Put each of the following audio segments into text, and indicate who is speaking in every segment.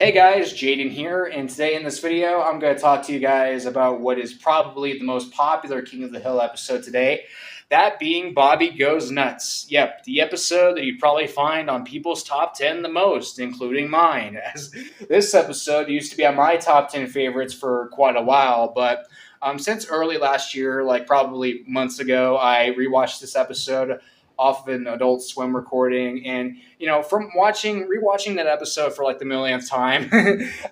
Speaker 1: Hey guys, Jaden here, and today in this video, I'm going to talk to you guys about what is probably the most popular King of the Hill episode today, that being Bobby Goes Nuts. Yep, the episode that you probably find on people's top 10 the most, including mine, as this episode used to be on my top 10 favorites for quite a while, but since early last year, like probably months ago, I rewatched this episode off of an Adult Swim recording, and from rewatching that episode for like the millionth time,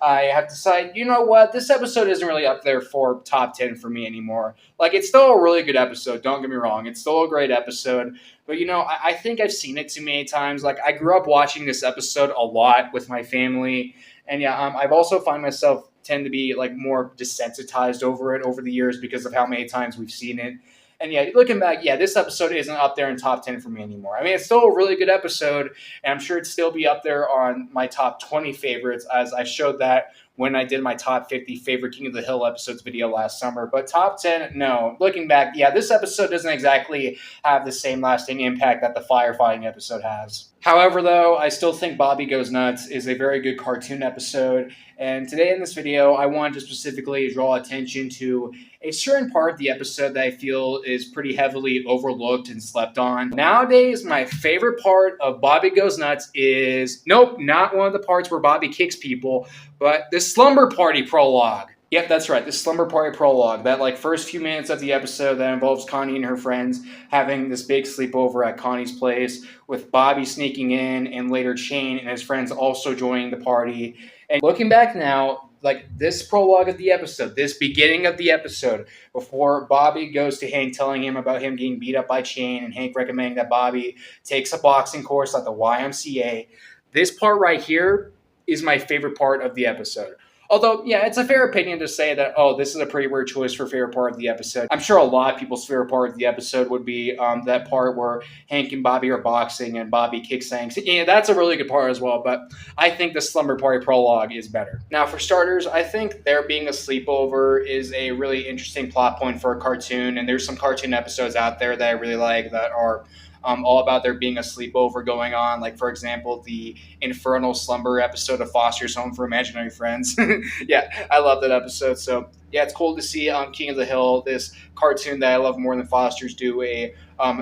Speaker 1: I have decided, you know what, this episode isn't really up there for top 10 for me anymore. Like, it's still a really good episode, don't get me wrong, it's still a great episode, but I think I've seen it too many times. Like, I grew up watching this episode a lot with my family, and I've also find myself tend to be like more desensitized over it over the years because of how many times we've seen it. And looking back, this episode isn't up there in top 10 for me anymore. I mean, it's still a really good episode, and I'm sure it'd still be up there on my top 20 favorites, as I showed that when I did my top 50 favorite King of the Hill episodes video last summer. But top 10, no. Looking back, this episode doesn't exactly have the same lasting impact that the firefighting episode has. However, though, I still think Bobby Goes Nuts is a very good cartoon episode, and today in this video, I wanted to specifically draw attention to a certain part of the episode that I feel is pretty heavily overlooked and slept on. Nowadays, my favorite part of Bobby Goes Nuts is, nope, not one of the parts where Bobby kicks people, but the slumber party prologue. Yep, that's right, the slumber party prologue. That first few minutes of the episode that involves Connie and her friends having this big sleepover at Connie's place, with Bobby sneaking in and later Shane and his friends also joining the party. And looking back now, this prologue of the episode, this beginning of the episode, before Bobby goes to Hank telling him about him getting beat up by Shane and Hank recommending that Bobby takes a boxing course at the YMCA, this part right here is my favorite part of the episode. Although, it's a fair opinion to say that, this is a pretty weird choice for favorite part of the episode. I'm sure a lot of people's favorite part of the episode would be that part where Hank and Bobby are boxing and Bobby kicks Hank. Yeah, that's a really good part as well, but I think the slumber party prologue is better. Now, for starters, I think there being a sleepover is a really interesting plot point for a cartoon, and there's some cartoon episodes out there that I really like that are all about there being a sleepover going on. Like, for example, the Infernal Slumber episode of Foster's Home for Imaginary Friends. I love that episode. So, it's cool to see King of the Hill, this cartoon that I love more than Foster's, do a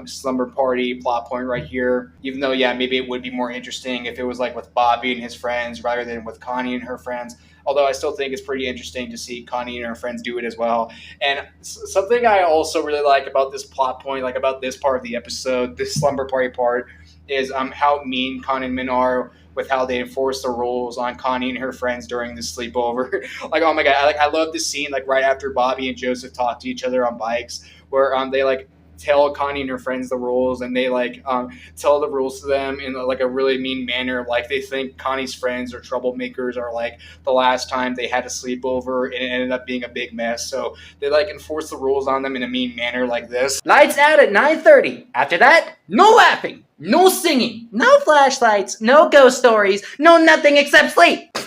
Speaker 1: slumber party plot point right here. Even though, maybe it would be more interesting if it was like with Bobby and his friends rather than with Connie and her friends. Although I still think it's pretty interesting to see Connie and her friends do it as well. And something I also really like about this plot point, like about this part of the episode, this slumber party part, is how mean Con and Min are with how they enforce the rules on Connie and her friends during this sleepover. Oh my god, I love this scene, right after Bobby and Joseph talk to each other on bikes, where they tell Connie and her friends the rules, and they tell the rules to them in a really mean manner. Like, they think Connie's friends are troublemakers, or the last time they had a sleepover and it ended up being a big mess. So they enforce the rules on them in a mean manner like this. Lights out at 9:30. After that, no laughing, no singing, no flashlights, no ghost stories, no nothing except sleep.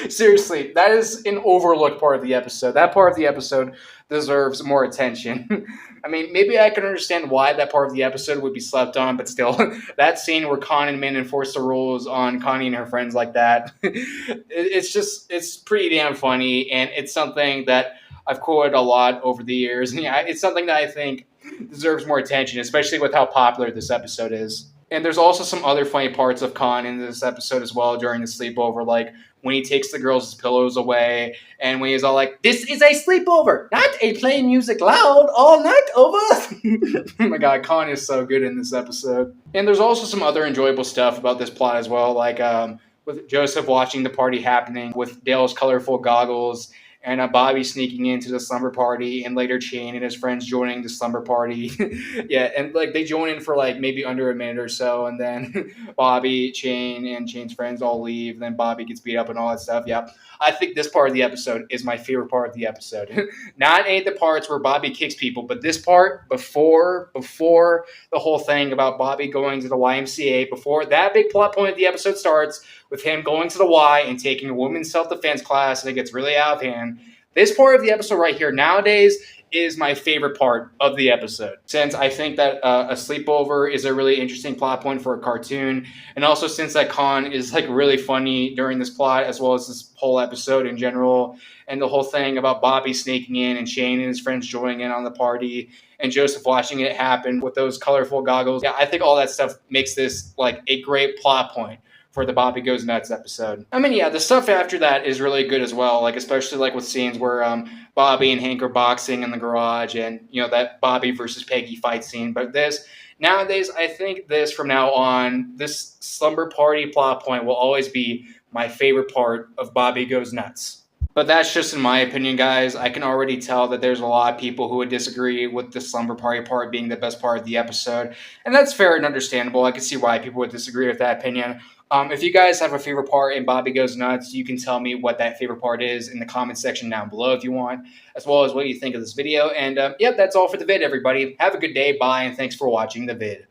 Speaker 1: Seriously, that is an overlooked part of the episode. That part of the episode deserves more attention. I mean, maybe I can understand why that part of the episode would be slept on, but still, that scene where Con and Min enforce the rules on Connie and her friends like that, it's pretty damn funny, and it's something that I've quoted a lot over the years. And it's something that I think deserves more attention, especially with how popular this episode is. And there's also some other funny parts of Con in this episode as well during the sleepover, like when he takes the girls' pillows away, and when he's all like, "This is a sleepover, not a playing music loud all night over." Oh my god, Con is so good in this episode. And there's also some other enjoyable stuff about this plot as well, like with Joseph watching the party happening with Dale's colorful goggles, and Bobby sneaking into the slumber party, and later Shane and his friends joining the slumber party. And they join in for maybe under a minute or so, and then Bobby, Shane, and Shane's friends all leave, and then Bobby gets beat up and all that stuff. I think this part of the episode is my favorite part of the episode. Not any of the parts where Bobby kicks people, but this part before the whole thing about Bobby going to the YMCA, before that big plot point of the episode starts, with him going to the Y and taking a women's self-defense class, and it gets really out of hand. This part of the episode right here nowadays is my favorite part of the episode, since I think that a sleepover is a really interesting plot point for a cartoon, and also since that Khan is like really funny during this plot as well as this whole episode in general, and the whole thing about Bobby sneaking in and Shane and his friends joining in on the party and Joseph watching it happen with those colorful goggles. Yeah, I think all that stuff makes this like a great plot point for the Bobby Goes Nuts episode. I mean, yeah, the stuff after that is really good as well. Like especially like with scenes where Bobby and Hank are boxing in the garage, and that Bobby versus Peggy fight scene. But this nowadays, I think this from now on, this slumber party plot point will always be my favorite part of Bobby Goes Nuts. But that's just in my opinion, guys. I can already tell that there's a lot of people who would disagree with the slumber party part being the best part of the episode. And that's fair and understandable. I can see why people would disagree with that opinion. If you guys have a favorite part in Bobby Goes Nuts, you can tell me what that favorite part is in the comment section down below if you want, as well as what you think of this video. And yep, that's all for the vid, everybody. Have a good day, bye, and thanks for watching the vid.